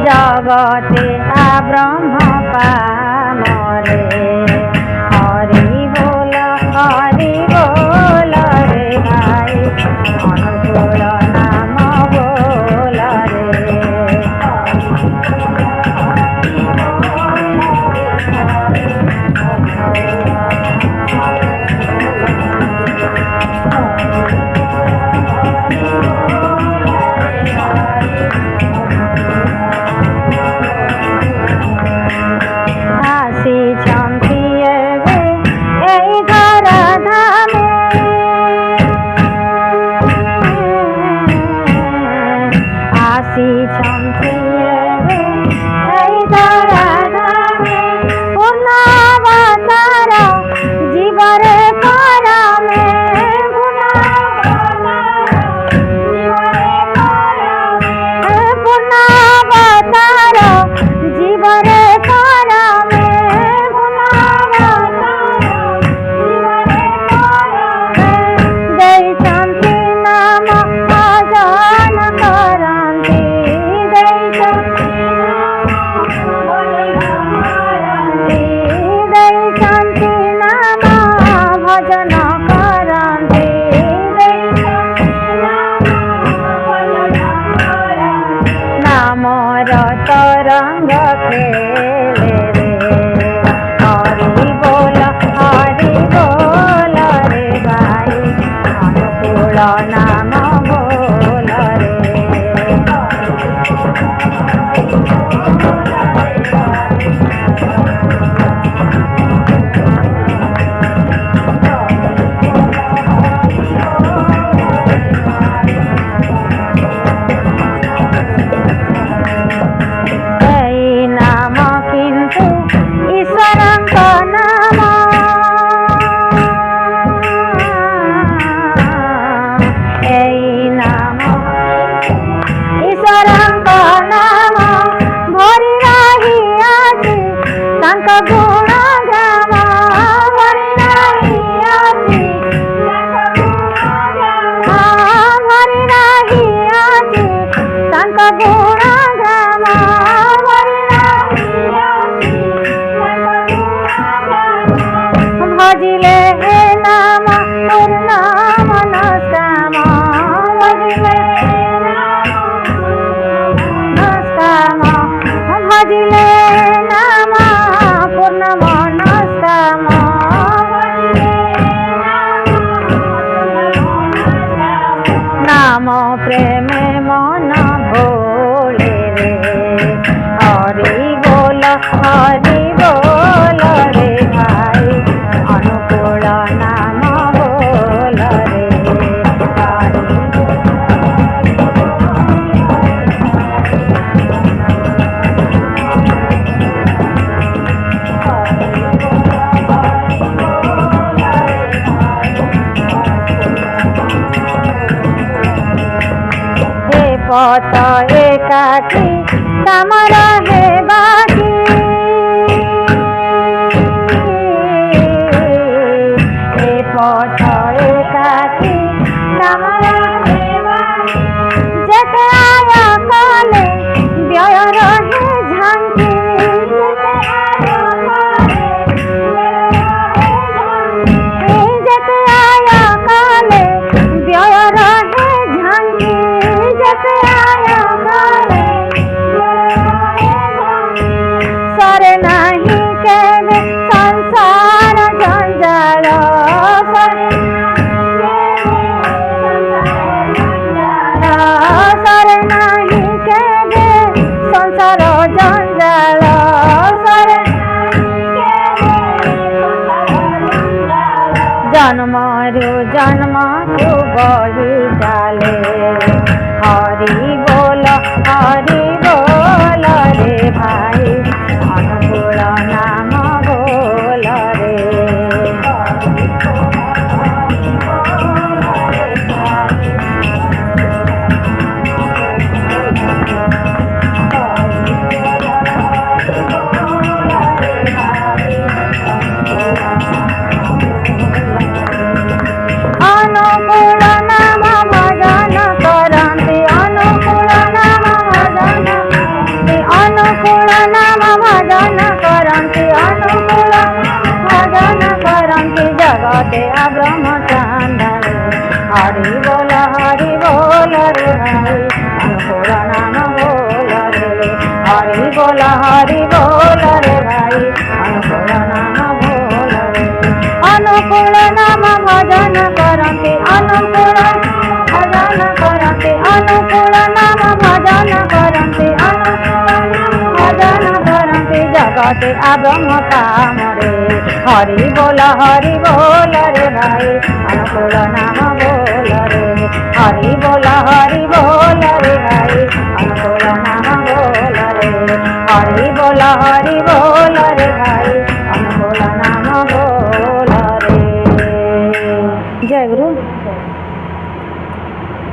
जगते आ ब्रह्म पामरे हरि बोल रे भाई अनुकूल नाम बोल रे। तरंग खेले रे हरि बोल रे भाई अनुकूल नाम बोल रे। नाम प्रेम मन भोले रे हरि बोल रे भाई अनुकूल नाम बोल रे। पथ एकाकी काम रहे बाकी ए पथ एकाकी काम रहे बाकी जेते आया काले व्यय रहे झांकी जेते आया काले व्यय रहे झांकी बही चाले। हरि बोल रे भाई अनुकूल नाम बोल रे। अनुकूल नाम भजन करन्ति अनुकूल नाम भजन अनुकूल नाम भजन करन्ति अनुकूल भजन करन्ति जगते ब्रह्मचारी। हरि बोल रे भाई अनुकूल नाम बोल रे। हरि बोल रे भाई अनुकूल नाम बोल रे। अनुकूल नाम भजन करन्ति अनुकूल भजन करन्ति अनुकूल नाम भजन करन्ति अनुकूल भजन करन्ति जगते ब्रह्म काम रे। हरि बोल रे भाई अनुकूल नाम बोल रे। हरि बोल